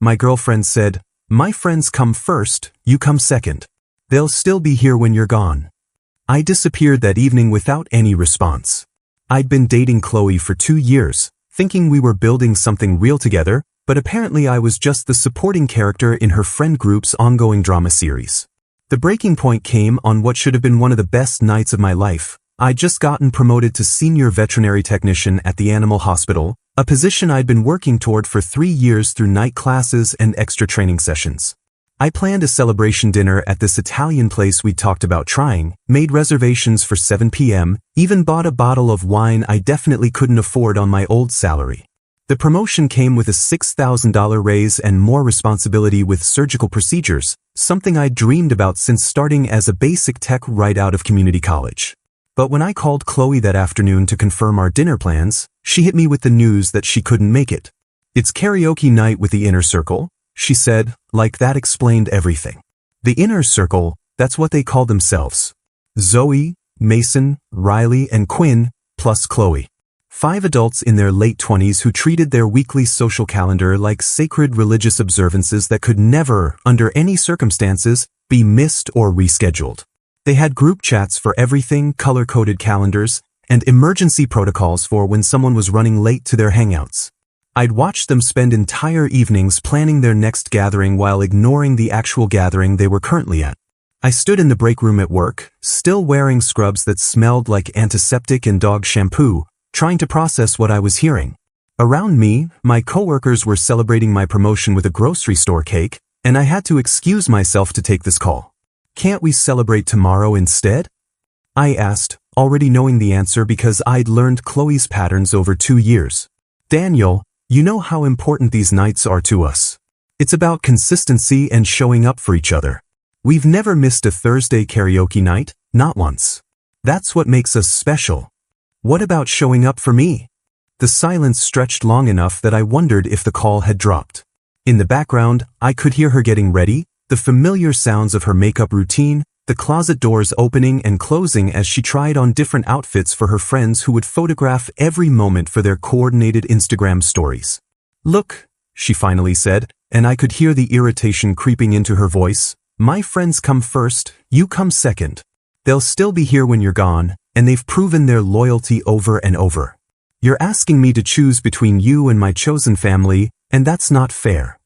My girlfriend said, "My friends come first, you come second. They'll still be here when you're gone." I disappeared that evening without any response. I'd been dating Chloe for 2 years, thinking we were building something real together, but apparently I was just the supporting character in her friend group's ongoing drama series. The breaking point came on what should have been one of the best nights of my life. I'd just gotten promoted to senior veterinary technician at the animal hospital, a position I'd been working toward for 3 years through night classes and extra training sessions. I planned a celebration dinner at this Italian place we'd talked about trying, made reservations for 7 p.m., even bought a bottle of wine I definitely couldn't afford on my old salary. The promotion came with a $6,000 raise and more responsibility with surgical procedures, something I'd dreamed about since starting as a basic tech right out of community college. But when I called Chloe that afternoon to confirm our dinner plans, she hit me with the news that she couldn't make it. "It's karaoke night with the inner circle," she said, like that explained everything. The inner circle, that's what they call themselves. Zoe, Mason, Riley, and Quinn, plus Chloe. 5 adults in their late 20s who treated their weekly social calendar like sacred religious observances that could never, under any circumstances, be missed or rescheduled. They had group chats for everything, color-coded calendars, and emergency protocols for when someone was running late to their hangouts. I'd watched them spend entire evenings planning their next gathering while ignoring the actual gathering they were currently at. I stood in the break room at work, still wearing scrubs that smelled like antiseptic and dog shampoo, trying to process what I was hearing. Around me, my coworkers were celebrating my promotion with a grocery store cake, and I had to excuse myself to take this call. "Can't we celebrate tomorrow instead?" I asked, already knowing the answer because I'd learned Chloe's patterns over 2 years. "Daniel, you know how important these nights are to us. It's about consistency and showing up for each other. We've never missed a Thursday karaoke night, not once. That's what makes us special. What about showing up for me?" The silence stretched long enough that I wondered if the call had dropped. In the background, I could hear her getting ready, the familiar sounds of her makeup routine, the closet doors opening and closing as she tried on different outfits for her friends who would photograph every moment for their coordinated Instagram stories. "Look," she finally said, and I could hear the irritation creeping into her voice. "My friends come first, you come second. They'll still be here when you're gone, and they've proven their loyalty over and over. You're asking me to choose between you and my chosen family, and that's not fair."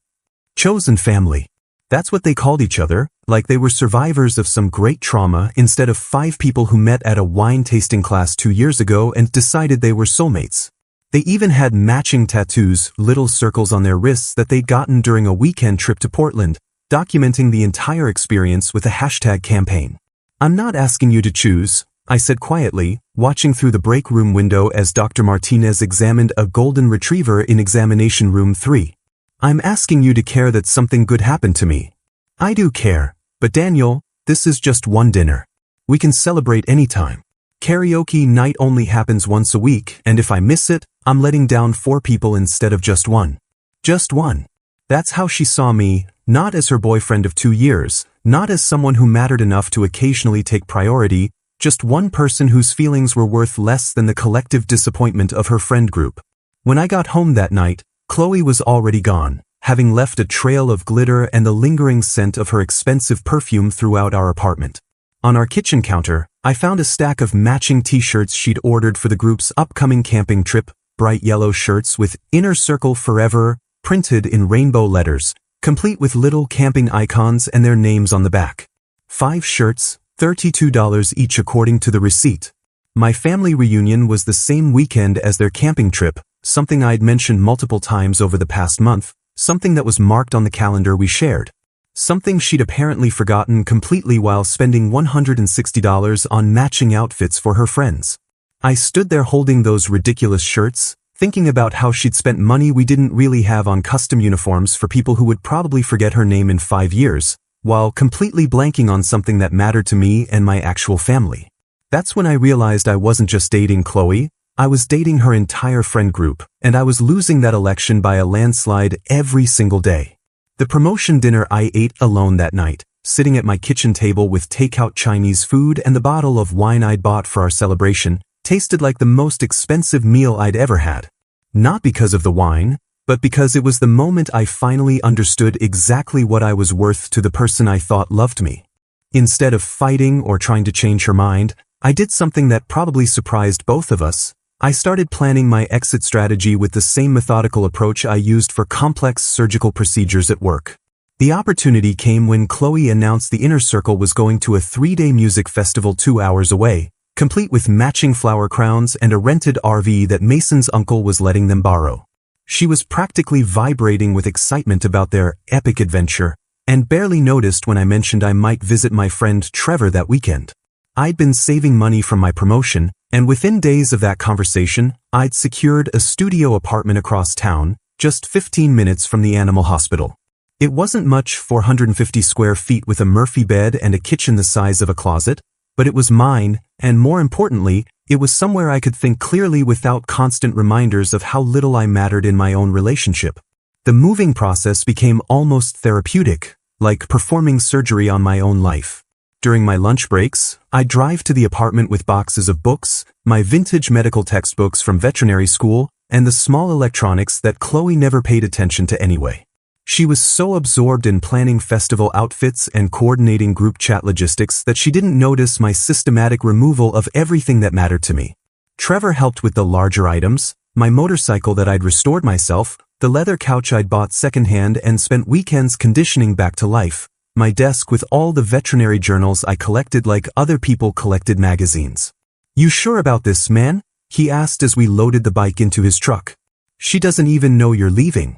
Chosen family. That's what they called each other, like they were survivors of some great trauma instead of 5 people who met at a wine tasting class 2 years ago and decided they were soulmates. They even had matching tattoos, little circles on their wrists that they'd gotten during a weekend trip to Portland, documenting the entire experience with a hashtag campaign. "I'm not asking you to choose," I said quietly, watching through the break room window as Dr. Martinez examined a golden retriever in examination room 3. "I'm asking you to care that something good happened to me. I do care, but Daniel, this is just one dinner. We can celebrate anytime. Karaoke night only happens once a week, and if I miss it, I'm letting down 4 people instead of just one. Just one." That's how she saw me, not as her boyfriend of 2 years, not as someone who mattered enough to occasionally take priority, just one person whose feelings were worth less than the collective disappointment of her friend group. When I got home that night, Chloe was already gone, having left a trail of glitter and the lingering scent of her expensive perfume throughout our apartment. On our kitchen counter, I found a stack of matching t-shirts she'd ordered for the group's upcoming camping trip, bright yellow shirts with "Inner Circle Forever" printed in rainbow letters, complete with little camping icons and their names on the back. 5 shirts, $32 each according to the receipt. My family reunion was the same weekend as their camping trip, something I'd mentioned multiple times over the past month, something that was marked on the calendar we shared. Something she'd apparently forgotten completely while spending $160 on matching outfits for her friends. I stood there holding those ridiculous shirts, thinking about how she'd spent money we didn't really have on custom uniforms for people who would probably forget her name in 5 years, while completely blanking on something that mattered to me and my actual family. That's when I realized I wasn't just dating Chloe, I was dating her entire friend group, and I was losing that election by a landslide every single day. The promotion dinner I ate alone that night, sitting at my kitchen table with takeout Chinese food and the bottle of wine I'd bought for our celebration, tasted like the most expensive meal I'd ever had. Not because of the wine, but because it was the moment I finally understood exactly what I was worth to the person I thought loved me. Instead of fighting or trying to change her mind, I did something that probably surprised both of us. I started planning my exit strategy with the same methodical approach I used for complex surgical procedures at work. The opportunity came when Chloe announced the Inner Circle was going to a 3-day music festival 2 hours away, complete with matching flower crowns and a rented RV that Mason's uncle was letting them borrow. She was practically vibrating with excitement about their epic adventure, and barely noticed when I mentioned I might visit my friend Trevor that weekend. I'd been saving money from my promotion, and within days of that conversation, I'd secured a studio apartment across town, just 15 minutes from the animal hospital. It wasn't much, 450 square feet with a Murphy bed and a kitchen the size of a closet, but it was mine, and more importantly, it was somewhere I could think clearly without constant reminders of how little I mattered in my own relationship. The moving process became almost therapeutic, like performing surgery on my own life. During my lunch breaks, I'd drive to the apartment with boxes of books, my vintage medical textbooks from veterinary school, and the small electronics that Chloe never paid attention to anyway. She was so absorbed in planning festival outfits and coordinating group chat logistics that she didn't notice my systematic removal of everything that mattered to me. Trevor helped with the larger items, my motorcycle that I'd restored myself, the leather couch I'd bought secondhand and spent weekends conditioning back to life, my desk with all the veterinary journals I collected like other people collected magazines. "You sure about this, man?" he asked as we loaded the bike into his truck. "She doesn't even know you're leaving."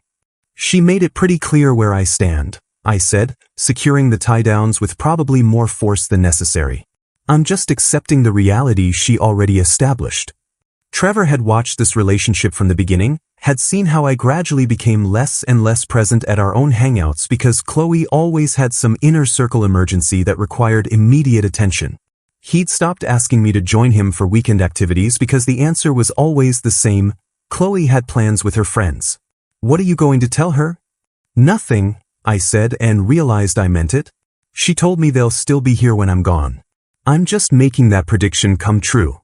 "She made it pretty clear where I stand," I said, securing the tie-downs with probably more force than necessary. "I'm just accepting the reality she already established." Trevor had watched this relationship from the beginning, had seen how I gradually became less and less present at our own hangouts because Chloe always had some inner circle emergency that required immediate attention. He'd stopped asking me to join him for weekend activities because the answer was always the same: Chloe had plans with her friends. "What are you going to tell her?" "Nothing," I said and realized I meant it. "She told me they'll still be here when I'm gone." I'm just making that prediction come true.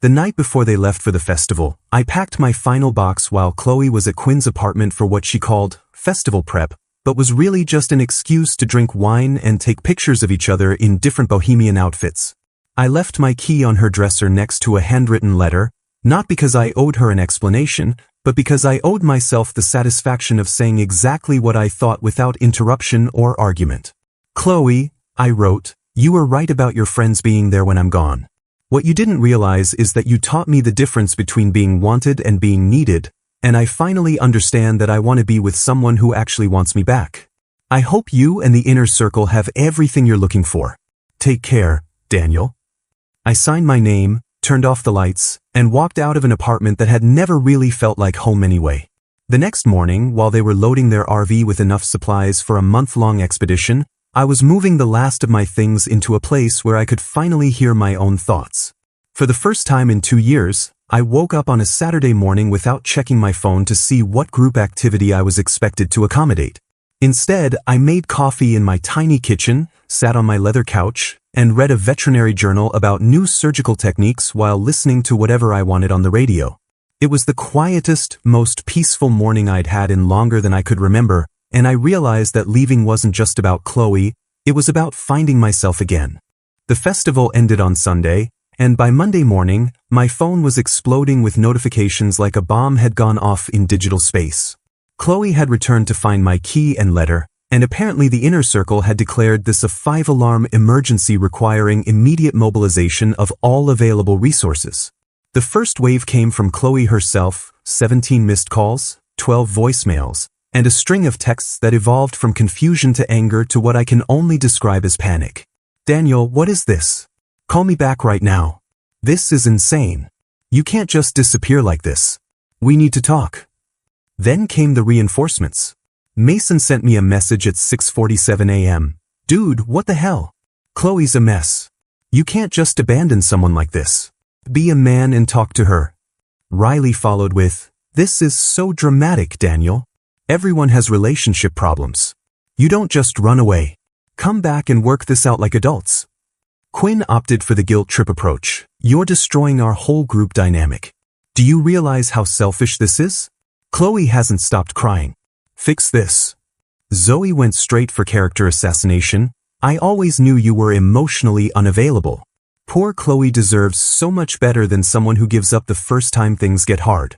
The night before they left for the festival, I packed my final box while Chloe was at Quinn's apartment for what she called festival prep, but was really just an excuse to drink wine and take pictures of each other in different bohemian outfits. I left my key on her dresser next to a handwritten letter, not because I owed her an explanation, but because I owed myself the satisfaction of saying exactly what I thought without interruption or argument. "Chloe," I wrote, "you were right about your friends being there when I'm gone. What you didn't realize is that you taught me the difference between being wanted and being needed, and I finally understand that I want to be with someone who actually wants me back. I hope you and the Inner Circle have everything you're looking for. Take care, Daniel." I signed my name, turned off the lights, and walked out of an apartment that had never really felt like home anyway. The next morning, while they were loading their RV with enough supplies for a month-long expedition, I was moving the last of my things into a place where I could finally hear my own thoughts. For the first time in 2 years, I woke up on a Saturday morning without checking my phone to see what group activity I was expected to accommodate. Instead, I made coffee in my tiny kitchen, sat on my leather couch, and read a veterinary journal about new surgical techniques while listening to whatever I wanted on the radio. It was the quietest, most peaceful morning I'd had in longer than I could remember, and I realized that leaving wasn't just about Chloe, it was about finding myself again. The festival ended on Sunday, and by Monday morning, my phone was exploding with notifications like a bomb had gone off in digital space. Chloe had returned to find my key and letter, and apparently the Inner Circle had declared this a 5-alarm emergency requiring immediate mobilization of all available resources. The first wave came from Chloe herself, 17 missed calls, 12 voicemails, and a string of texts that evolved from confusion to anger to what I can only describe as panic. "Daniel, what is this? Call me back right now. This is insane. You can't just disappear like this. We need to talk." Then came the reinforcements. Mason sent me a message at 6:47 a.m. "Dude, what the hell? Chloe's a mess. You can't just abandon someone like this. Be a man and talk to her." Riley followed with, "This is so dramatic, Daniel. Everyone has relationship problems. You don't just run away. Come back and work this out like adults." Quinn opted for the guilt trip approach. "You're destroying our whole group dynamic. Do you realize how selfish this is? Chloe hasn't stopped crying. Fix this. Zoe went straight for character assassination. I always knew you were emotionally unavailable. Poor Chloe deserves so much better than someone who gives up the first time things get hard.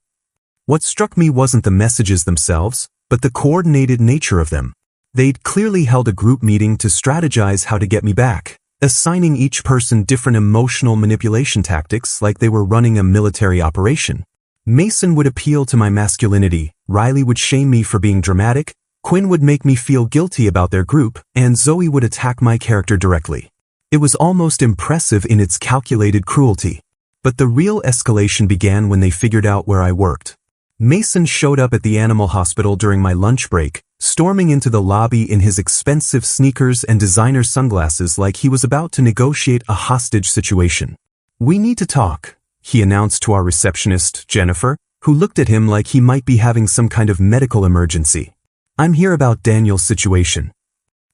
What struck me wasn't the messages themselves, but the coordinated nature of them. They'd clearly held a group meeting to strategize how to get me back, assigning each person different emotional manipulation tactics like they were running a military operation. Mason would appeal to my masculinity, Riley would shame me for being dramatic, Quinn would make me feel guilty about their group, and Zoe would attack my character directly. It was almost impressive in its calculated cruelty. But the real escalation began when they figured out where I worked. Mason showed up at the animal hospital during my lunch break, storming into the lobby in his expensive sneakers and designer sunglasses like he was about to negotiate a hostage situation. "We need to talk," he announced to our receptionist, Jennifer, who looked at him like he might be having some kind of medical emergency. "I'm here about Daniel's situation."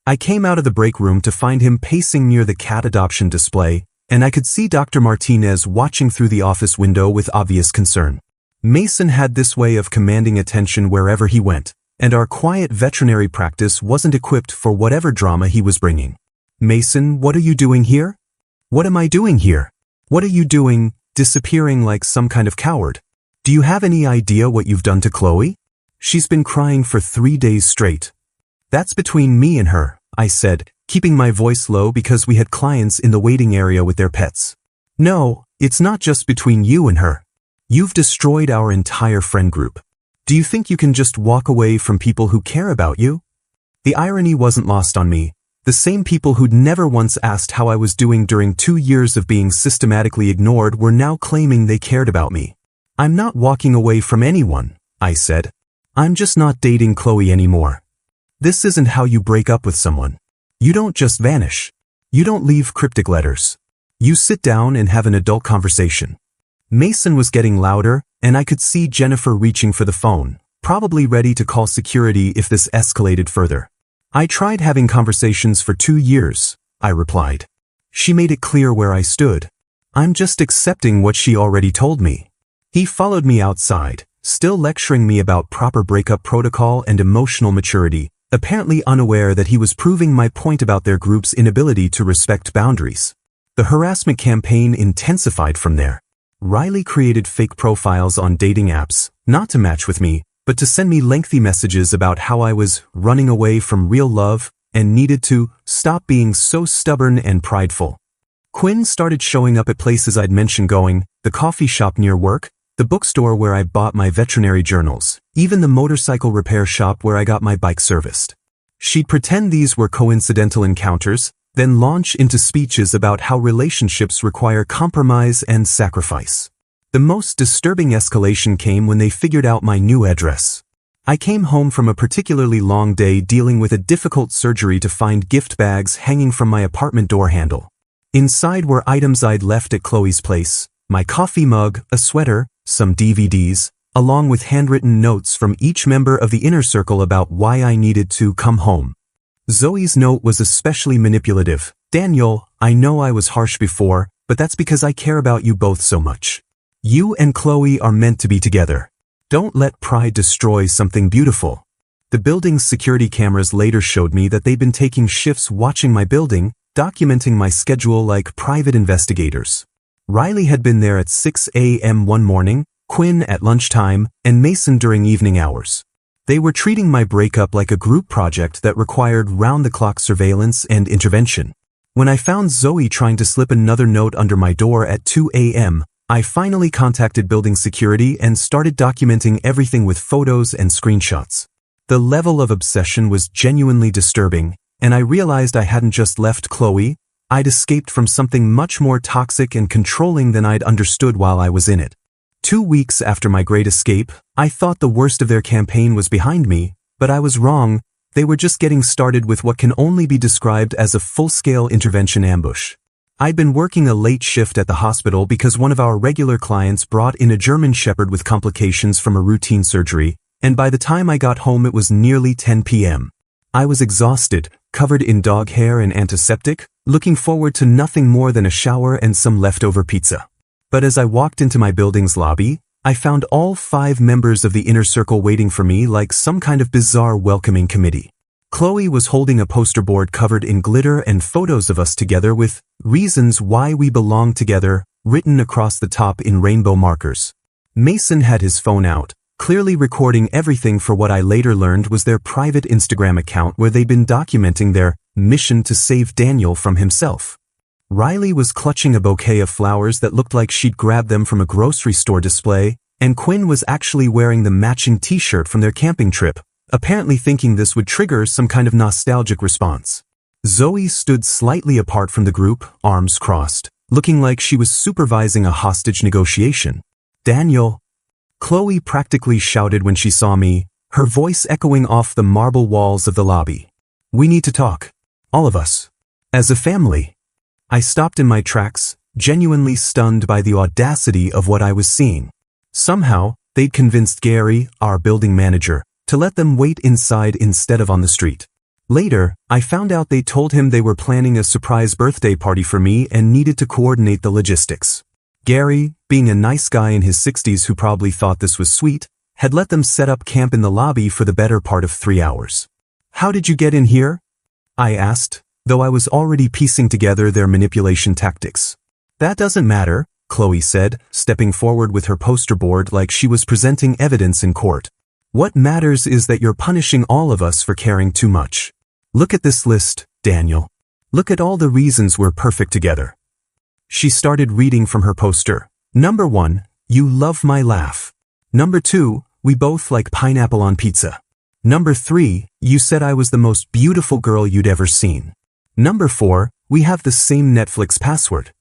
I came out of the break room to find him pacing near the cat adoption display, and I could see Dr. Martinez watching through the office window with obvious concern. Mason had this way of commanding attention wherever he went, and our quiet veterinary practice wasn't equipped for whatever drama he was bringing. "Mason, what are you doing here?" "What am I doing here? What are you doing, disappearing like some kind of coward? Do you have any idea what you've done to Chloe? She's been crying for 3 days straight." "That's between me and her," I said, keeping my voice low because we had clients in the waiting area with their pets. "No, it's not just between you and her. You've destroyed our entire friend group. Do you think you can just walk away from people who care about you?" The irony wasn't lost on me. The same people who'd never once asked how I was doing during 2 years of being systematically ignored were now claiming they cared about me. "I'm not walking away from anyone," I said. "I'm just not dating Chloe anymore. This isn't how you break up with someone. You don't just vanish. You don't leave cryptic letters. You sit down and have an adult conversation." Mason was getting louder, and I could see Jennifer reaching for the phone, probably ready to call security if this escalated further. "I tried having conversations for 2 years, I replied. She made it clear where I stood. "I'm just accepting what she already told me." He followed me outside, still lecturing me about proper breakup protocol and emotional maturity, apparently unaware that he was proving my point about their group's inability to respect boundaries. The harassment campaign intensified from there. Riley created fake profiles on dating apps, not to match with me, but to send me lengthy messages about how I was running away from real love and needed to stop being so stubborn and prideful. Quinn started showing up at places I'd mentioned going, the coffee shop near work, the bookstore where I bought my veterinary journals, even the motorcycle repair shop where I got my bike serviced. She'd pretend these were coincidental encounters, then launch into speeches about how relationships require compromise and sacrifice. The most disturbing escalation came when they figured out my new address. I came home from a particularly long day dealing with a difficult surgery to find gift bags hanging from my apartment door handle. Inside were items I'd left at Chloe's place, my coffee mug, a sweater, some DVDs, along with handwritten notes from each member of the inner circle about why I needed to come home. Zoe's note was especially manipulative. "Daniel, I know I was harsh before, but that's because I care about you both so much. You and Chloe are meant to be together. Don't let pride destroy something beautiful." The building's security cameras later showed me that they'd been taking shifts watching my building, documenting my schedule like private investigators. Riley had been there at 6 a.m. one morning, Quinn at lunchtime, and Mason during evening hours. They were treating my breakup like a group project that required round-the-clock surveillance and intervention. When I found Zoe trying to slip another note under my door at 2 a.m., I finally contacted building security and started documenting everything with photos and screenshots. The level of obsession was genuinely disturbing, and I realized I hadn't just left Chloe, I'd escaped from something much more toxic and controlling than I'd understood while I was in it. 2 weeks after my great escape, I thought the worst of their campaign was behind me, but I was wrong. They were just getting started with what can only be described as a full-scale intervention ambush. I'd been working a late shift at the hospital because one of our regular clients brought in a German Shepherd with complications from a routine surgery, and by the time I got home it was nearly 10 p.m. I was exhausted, covered in dog hair and antiseptic, looking forward to nothing more than a shower and some leftover pizza. But as I walked into my building's lobby, I found all 5 members of the inner circle waiting for me like some kind of bizarre welcoming committee. Chloe was holding a poster board covered in glitter and photos of us together with "Reasons Why We Belong Together" written across the top in rainbow markers. Mason had his phone out, clearly recording everything for what I later learned was their private Instagram account where they'd been documenting their mission to save Daniel from himself. Riley was clutching a bouquet of flowers that looked like she'd grabbed them from a grocery store display, and Quinn was actually wearing the matching t-shirt from their camping trip, apparently thinking this would trigger some kind of nostalgic response. Zoe stood slightly apart from the group, arms crossed, looking like she was supervising a hostage negotiation. "Daniel!" Chloe practically shouted when she saw me, her voice echoing off the marble walls of the lobby. "We need to talk. All of us. As a family." I stopped in my tracks, genuinely stunned by the audacity of what I was seeing. Somehow, they'd convinced Gary, our building manager, to let them wait inside instead of on the street. Later, I found out they told him they were planning a surprise birthday party for me and needed to coordinate the logistics. Gary, being a nice guy in his 60s who probably thought this was sweet, had let them set up camp in the lobby for the better part of 3 hours. "How did you get in here?" I asked, though I was already piecing together their manipulation tactics. "That doesn't matter," Chloe said, stepping forward with her poster board like she was presenting evidence in court. "What matters is that you're punishing all of us for caring too much. Look at this list, Daniel. Look at all the reasons we're perfect together." She started reading from her poster. "Number 1, you love my laugh. Number 2, we both like pineapple on pizza. Number 3, you said I was the most beautiful girl you'd ever seen. Number 4, we have the same Netflix password."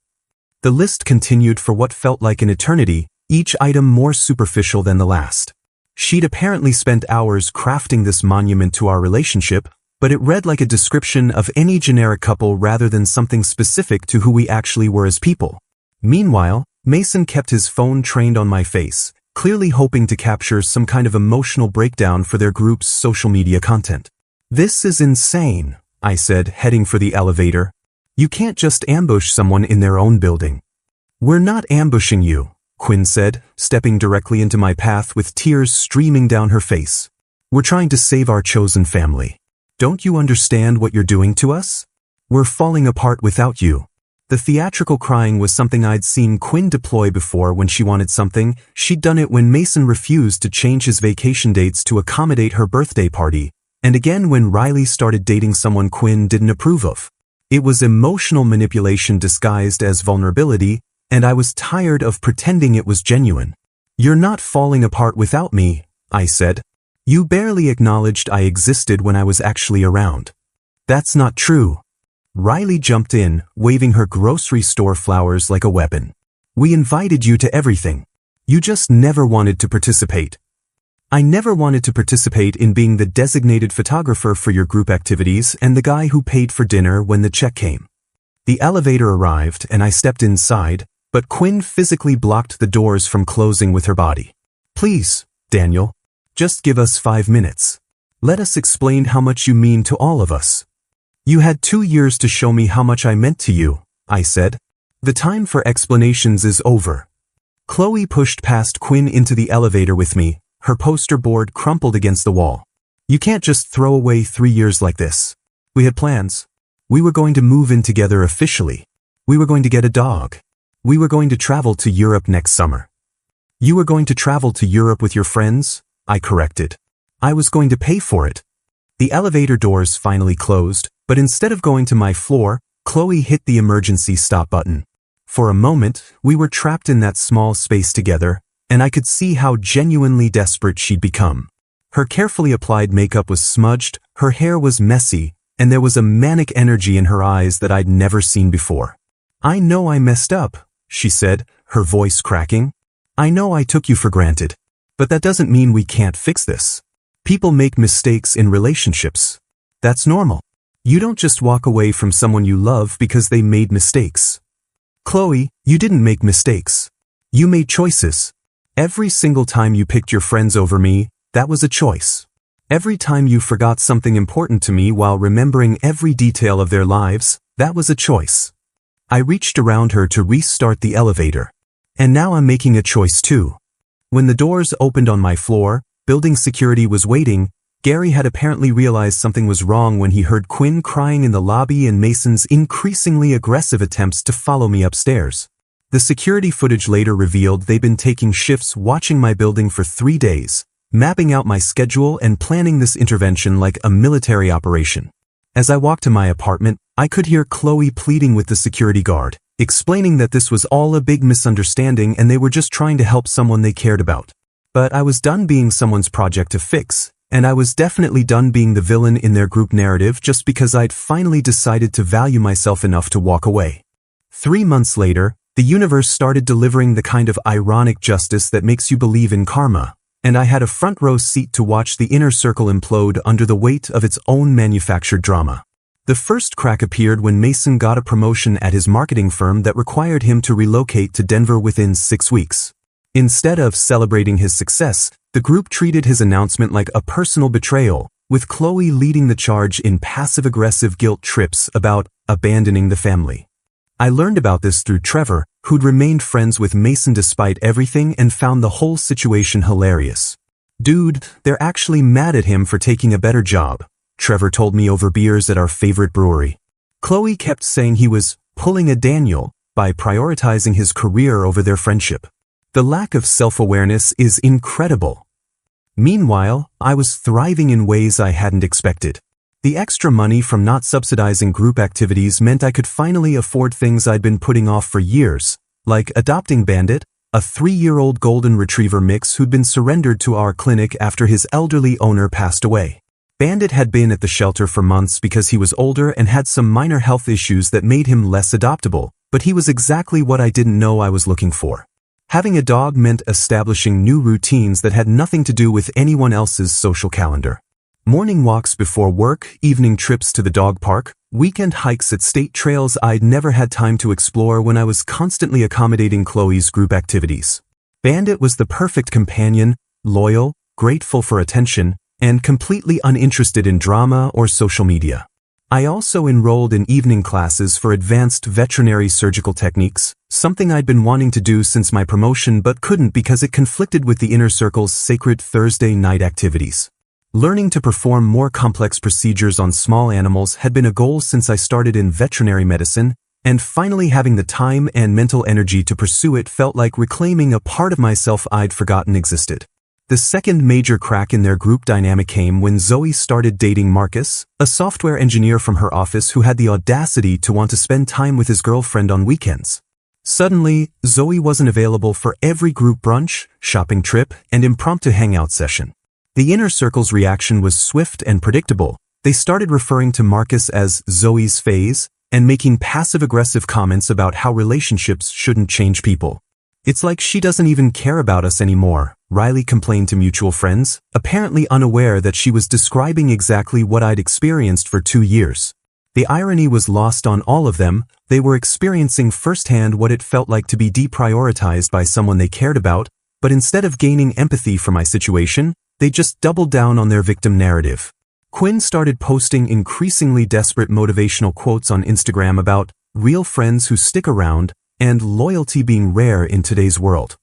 The list continued for what felt like an eternity, each item more superficial than the last. She'd apparently spent hours crafting this monument to our relationship, but it read like a description of any generic couple rather than something specific to who we actually were as people. Meanwhile, Mason kept his phone trained on my face, clearly hoping to capture some kind of emotional breakdown for their group's social media content. "This is insane," I said, heading for the elevator. "You can't just ambush someone in their own building." "We're not ambushing you," Quinn said, stepping directly into my path with tears streaming down her face. "We're trying to save our chosen family. Don't you understand what you're doing to us? We're falling apart without you." The theatrical crying was something I'd seen Quinn deploy before when she wanted something. She'd done it when Mason refused to change his vacation dates to accommodate her birthday party, and again when Riley started dating someone Quinn didn't approve of. It was emotional manipulation disguised as vulnerability, and I was tired of pretending it was genuine. "You're not falling apart without me," I said. "You barely acknowledged I existed when I was actually around." "That's not true." Riley jumped in, waving her grocery store flowers like a weapon. "We invited you to everything. You just never wanted to participate." "I never wanted to participate in being the designated photographer for your group activities and the guy who paid for dinner when the check came." The elevator arrived and I stepped inside, but Quinn physically blocked the doors from closing with her body. "Please, Daniel, just give us 5 minutes. Let us explain how much you mean to all of us." "You had 2 years to show me how much I meant to you," I said. "The time for explanations is over." Chloe pushed past Quinn into the elevator with me, her poster board crumpled against the wall. "You can't just throw away 3 years like this. We had plans. We were going to move in together officially. We were going to get a dog. We were going to travel to Europe next summer." "You were going to travel to Europe with your friends?" I corrected. "I was going to pay for it." The elevator doors finally closed, but instead of going to my floor, Chloe hit the emergency stop button. For a moment, we were trapped in that small space together, and I could see how genuinely desperate she'd become. Her carefully applied makeup was smudged, her hair was messy, and there was a manic energy in her eyes that I'd never seen before. "I know I messed up," she said, her voice cracking. "I know I took you for granted. But that doesn't mean we can't fix this. People make mistakes in relationships. That's normal. You don't just walk away from someone you love because they made mistakes." "Chloe, you didn't make mistakes. You made choices. Every single time you picked your friends over me, that was a choice. Every time you forgot something important to me while remembering every detail of their lives, that was a choice." I reached around her to restart the elevator. "And now I'm making a choice too. When the doors opened on my floor, building security was waiting. Gary had apparently realized something was wrong when he heard Quinn crying in the lobby and Mason's increasingly aggressive attempts to follow me upstairs. The security footage later revealed they'd been taking shifts watching my building for 3 days, mapping out my schedule and planning this intervention like a military operation. As I walked to my apartment, I could hear Chloe pleading with the security guard, explaining that this was all a big misunderstanding and they were just trying to help someone they cared about. But I was done being someone's project to fix, and I was definitely done being the villain in their group narrative just because I'd finally decided to value myself enough to walk away. 3 months later, the universe started delivering the kind of ironic justice that makes you believe in karma, and I had a front row seat to watch the inner circle implode under the weight of its own manufactured drama. The first crack appeared when Mason got a promotion at his marketing firm that required him to relocate to Denver within 6 weeks. Instead of celebrating his success, the group treated his announcement like a personal betrayal, with Chloe leading the charge in passive-aggressive guilt trips about abandoning the family. I learned about this through Trevor, who'd remained friends with Mason despite everything and found the whole situation hilarious. "Dude, they're actually mad at him for taking a better job," Trevor told me over beers at our favorite brewery. Chloe kept saying he was pulling a Daniel by prioritizing his career over their friendship. The lack of self-awareness is incredible. Meanwhile, I was thriving in ways I hadn't expected. The extra money from not subsidizing group activities meant I could finally afford things I'd been putting off for years, like adopting Bandit, a 3-year-old golden retriever mix who'd been surrendered to our clinic after his elderly owner passed away. Bandit had been at the shelter for months because he was older and had some minor health issues that made him less adoptable, but he was exactly what I didn't know I was looking for. Having a dog meant establishing new routines that had nothing to do with anyone else's social calendar. Morning walks before work, evening trips to the dog park, weekend hikes at state trails I'd never had time to explore when I was constantly accommodating Chloe's group activities. Bandit was the perfect companion, loyal, grateful for attention, and completely uninterested in drama or social media. I also enrolled in evening classes for advanced veterinary surgical techniques, something I'd been wanting to do since my promotion but couldn't because it conflicted with the inner circle's sacred Thursday night activities. Learning to perform more complex procedures on small animals had been a goal since I started in veterinary medicine, and finally having the time and mental energy to pursue it felt like reclaiming a part of myself I'd forgotten existed. The second major crack in their group dynamic came when Zoe started dating Marcus, a software engineer from her office who had the audacity to want to spend time with his girlfriend on weekends. Suddenly, Zoe wasn't available for every group brunch, shopping trip, and impromptu hangout session. The inner circle's reaction was swift and predictable. They started referring to Marcus as Zoe's phase and making passive-aggressive comments about how relationships shouldn't change people. "It's like she doesn't even care about us anymore," Riley complained to mutual friends, apparently unaware that she was describing exactly what I'd experienced for 2 years. The irony was lost on all of them. They were experiencing firsthand what it felt like to be deprioritized by someone they cared about, but instead of gaining empathy for my situation, they just doubled down on their victim narrative. Quinn started posting increasingly desperate motivational quotes on Instagram about real friends who stick around and loyalty being rare in today's world.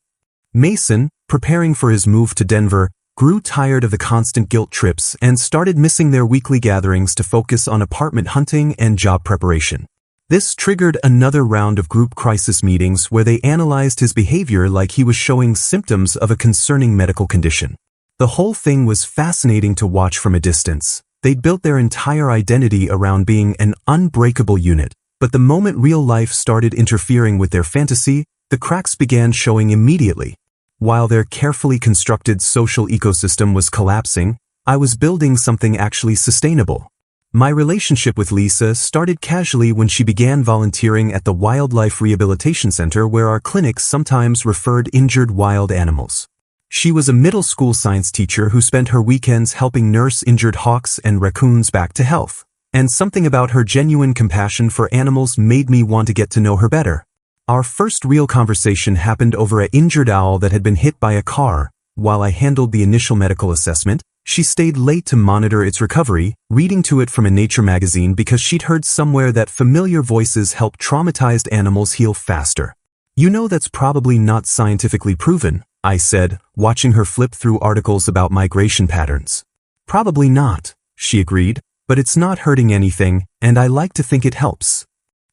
Mason, preparing for his move to Denver, grew tired of the constant guilt trips and started missing their weekly gatherings to focus on apartment hunting and job preparation. This triggered another round of group crisis meetings where they analyzed his behavior like he was showing symptoms of a concerning medical condition. The whole thing was fascinating to watch from a distance. They'd built their entire identity around being an unbreakable unit, but the moment real life started interfering with their fantasy, the cracks began showing immediately. While their carefully constructed social ecosystem was collapsing, I was building something actually sustainable. My relationship with Lisa started casually when she began volunteering at the Wildlife Rehabilitation Center where our clinics sometimes referred injured wild animals. She was a middle school science teacher who spent her weekends helping nurse injured hawks and raccoons back to health, and something about her genuine compassion for animals made me want to get to know her better. Our first real conversation happened over an injured owl that had been hit by a car. While I handled the initial medical assessment, she stayed late to monitor its recovery, reading to it from a nature magazine because she'd heard somewhere that familiar voices help traumatized animals heal faster. "You know that's probably not scientifically proven," I said, watching her flip through articles about migration patterns. Probably not, she agreed, but it's not hurting anything, and I like to think it helps.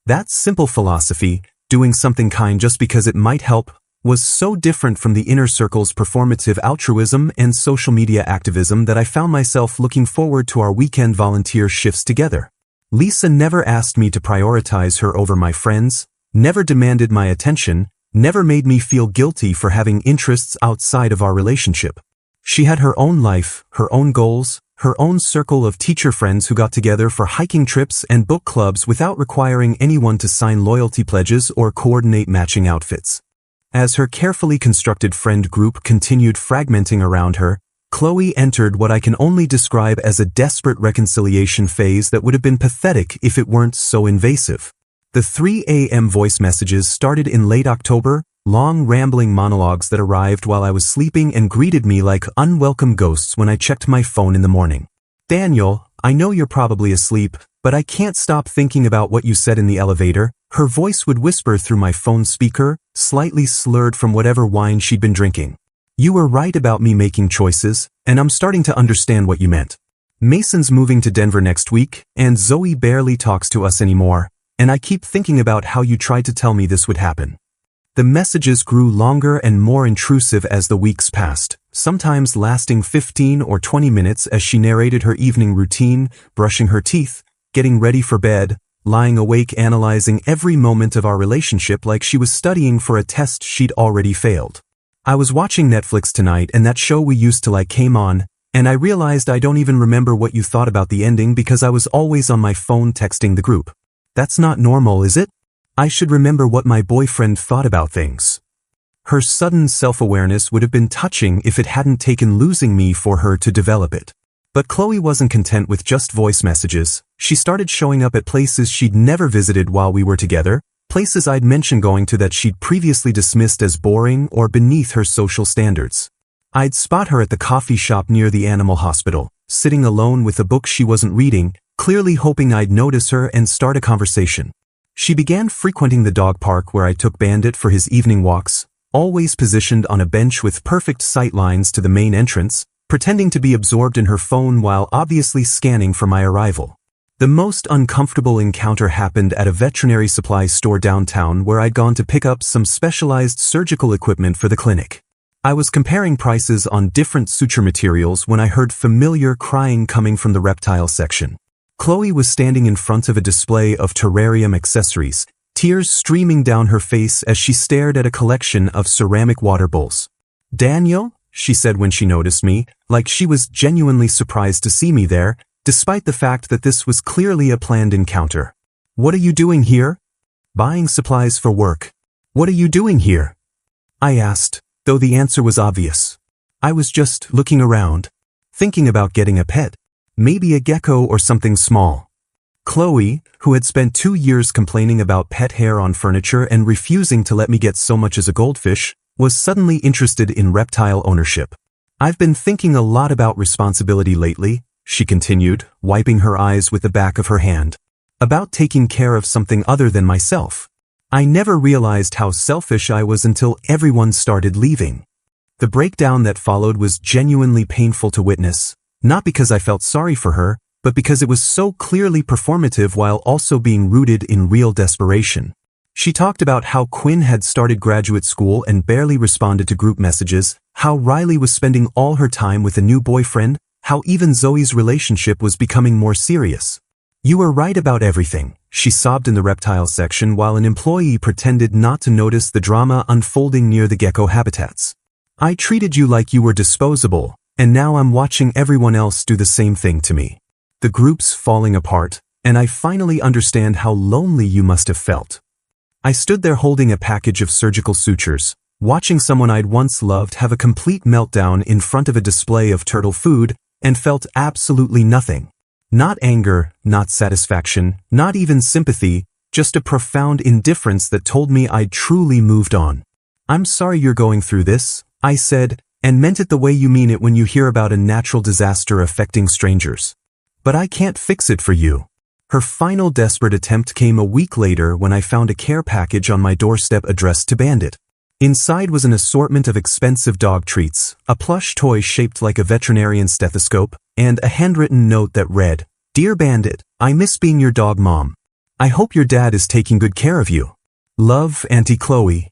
That simple philosophy, doing something kind just because it might help, was so different from the inner circle's performative altruism and social media activism that I found myself looking forward to our weekend volunteer shifts together. Lisa never asked me to prioritize her over my friends, never demanded my attention, never made me feel guilty for having interests outside of our relationship. She had her own life, her own goals, her own circle of teacher friends who got together for hiking trips and book clubs without requiring anyone to sign loyalty pledges or coordinate matching outfits. As her carefully constructed friend group continued fragmenting around her, Chloe entered what I can only describe as a desperate reconciliation phase that would have been pathetic if it weren't so invasive. The 3 a.m. voice messages started in late October, long rambling monologues that arrived while I was sleeping and greeted me like unwelcome ghosts when I checked my phone in the morning. Daniel, I know you're probably asleep, but I can't stop thinking about what you said in the elevator. Her voice would whisper through my phone speaker, slightly slurred from whatever wine she'd been drinking. You were right about me making choices, and I'm starting to understand what you meant. Mason's moving to Denver next week, and Zoe barely talks to us anymore, and I keep thinking about how you tried to tell me this would happen. The messages grew longer and more intrusive as the weeks passed, sometimes lasting 15 or 20 minutes as she narrated her evening routine, brushing her teeth, getting ready for bed, lying awake analyzing every moment of our relationship like she was studying for a test she'd already failed. I was watching Netflix tonight and that show we used to like came on, and I realized I don't even remember what you thought about the ending because I was always on my phone texting the group. That's not normal, is it? I should remember what my boyfriend thought about things. Her sudden self-awareness would have been touching if it hadn't taken losing me for her to develop it. But Chloe wasn't content with just voice messages. She started showing up at places she'd never visited while we were together, places I'd mentioned going to that she'd previously dismissed as boring or beneath her social standards. I'd spot her at the coffee shop near the animal hospital, sitting alone with a book she wasn't reading, clearly hoping I'd notice her and start a conversation. She began frequenting the dog park where I took Bandit for his evening walks, always positioned on a bench with perfect sight lines to the main entrance, pretending to be absorbed in her phone while obviously scanning for my arrival. The most uncomfortable encounter happened at a veterinary supplies store downtown where I'd gone to pick up some specialized surgical equipment for the clinic. I was comparing prices on different suture materials when I heard familiar crying coming from the reptile section. Chloe was standing in front of a display of terrarium accessories, tears streaming down her face as she stared at a collection of ceramic water bowls. Daniel, she said when she noticed me, like she was genuinely surprised to see me there, despite the fact that this was clearly a planned encounter. What are you doing here? Buying supplies for work. What are you doing here? I asked, though the answer was obvious. I was just looking around, thinking about getting a pet. Maybe a gecko or something small. Chloe, who had spent 2 years complaining about pet hair on furniture and refusing to let me get so much as a goldfish, was suddenly interested in reptile ownership. I've been thinking a lot about responsibility lately, she continued, wiping her eyes with the back of her hand. About taking care of something other than myself. I never realized how selfish I was until everyone started leaving. The breakdown that followed was genuinely painful to witness. Not because I felt sorry for her, but because it was so clearly performative while also being rooted in real desperation. She talked about how Quinn had started graduate school and barely responded to group messages, how Riley was spending all her time with a new boyfriend, how even Zoe's relationship was becoming more serious. You were right about everything, she sobbed in the reptile section while an employee pretended not to notice the drama unfolding near the gecko habitats. I treated you like you were disposable. And now I'm watching everyone else do the same thing to me. The group's falling apart, and I finally understand how lonely you must have felt. I stood there holding a package of surgical sutures, watching someone I'd once loved have a complete meltdown in front of a display of turtle food, and felt absolutely nothing. Not anger, not satisfaction, not even sympathy, just a profound indifference that told me I'd truly moved on. I'm sorry you're going through this, I said, and meant it the way you mean it when you hear about a natural disaster affecting strangers. But I can't fix it for you. Her final desperate attempt came a week later when I found a care package on my doorstep addressed to Bandit. Inside was an assortment of expensive dog treats, a plush toy shaped like a veterinarian's stethoscope, and a handwritten note that read, "Dear Bandit, I miss being your dog mom. I hope your dad is taking good care of you. Love, Auntie Chloe."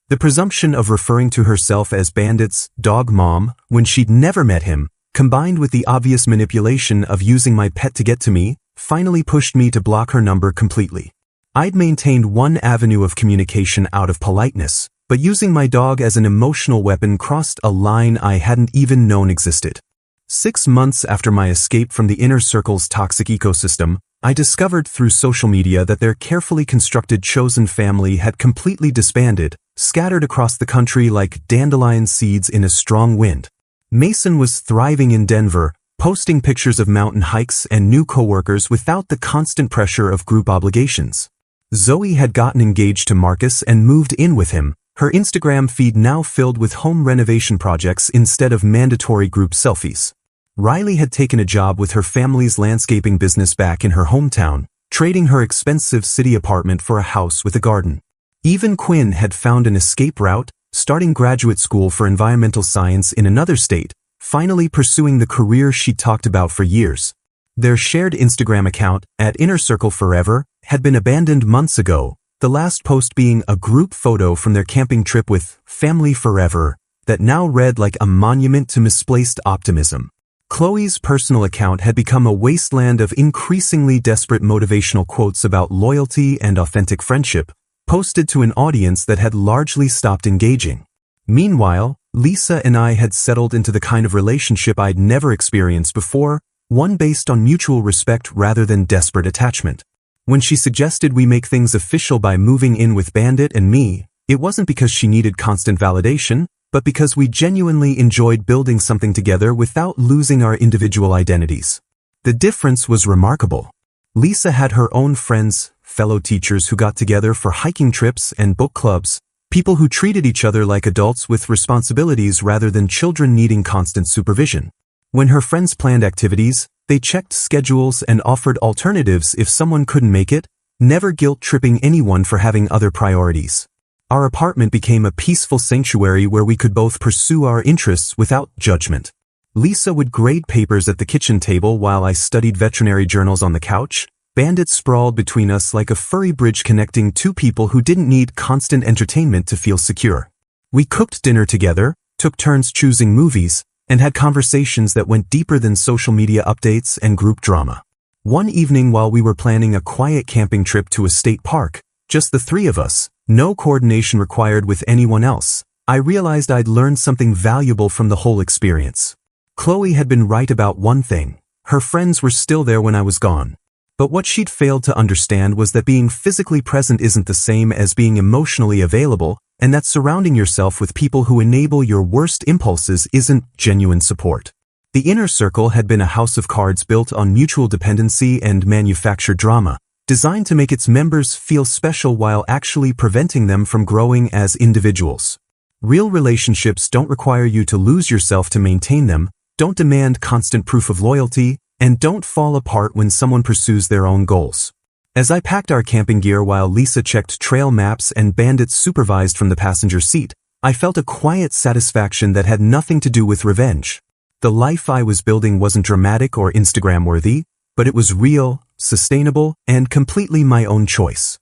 The presumption of referring to herself as Bandit's dog mom when she'd never met him, combined with the obvious manipulation of using my pet to get to me, finally pushed me to block her number completely. I'd maintained one avenue of communication out of politeness, but using my dog as an emotional weapon crossed a line I hadn't even known existed. 6 months after my escape from the inner circle's toxic ecosystem, I discovered through social media that their carefully constructed chosen family had completely disbanded, scattered across the country like dandelion seeds in a strong wind. Mason was thriving in Denver, posting pictures of mountain hikes and new coworkers without the constant pressure of group obligations. Zoe had gotten engaged to Marcus and moved in with him, her Instagram feed now filled with home renovation projects instead of mandatory group selfies. Riley had taken a job with her family's landscaping business back in her hometown, trading her expensive city apartment for a house with a garden. Even Quinn had found an escape route, starting graduate school for environmental science in another state, finally pursuing the career she'd talked about for years. Their shared Instagram account, @InnerCircleForever, had been abandoned months ago, the last post being a group photo from their camping trip with Family Forever that now read like a monument to misplaced optimism. Chloe's personal account had become a wasteland of increasingly desperate motivational quotes about loyalty and authentic friendship, posted to an audience that had largely stopped engaging. Meanwhile, Lisa and I had settled into the kind of relationship I'd never experienced before, one based on mutual respect rather than desperate attachment. When she suggested we make things official by moving in with Bandit and me, it wasn't because she needed constant validation, but because we genuinely enjoyed building something together without losing our individual identities. The difference was remarkable. Lisa had her own friends, fellow teachers who got together for hiking trips and book clubs, people who treated each other like adults with responsibilities rather than children needing constant supervision. When her friends planned activities, they checked schedules and offered alternatives if someone couldn't make it, never guilt-tripping anyone for having other priorities. Our apartment became a peaceful sanctuary where we could both pursue our interests without judgment. Lisa would grade papers at the kitchen table while I studied veterinary journals on the couch. Bandit sprawled between us like a furry bridge connecting two people who didn't need constant entertainment to feel secure. We cooked dinner together, took turns choosing movies, and had conversations that went deeper than social media updates and group drama. One evening while we were planning a quiet camping trip to a state park, just the three of us, no coordination required with anyone else, I realized I'd learned something valuable from the whole experience. Chloe had been right about one thing: her friends were still there when I was gone. But what she'd failed to understand was that being physically present isn't the same as being emotionally available, and that surrounding yourself with people who enable your worst impulses isn't genuine support. The inner circle had been a house of cards built on mutual dependency and manufactured drama, designed to make its members feel special while actually preventing them from growing as individuals. Real relationships don't require you to lose yourself to maintain them, don't demand constant proof of loyalty, and don't fall apart when someone pursues their own goals. As I packed our camping gear while Lisa checked trail maps and Bandit supervised from the passenger seat, I felt a quiet satisfaction that had nothing to do with revenge. The life I was building wasn't dramatic or Instagram-worthy, but it was real, sustainable, and completely my own choice.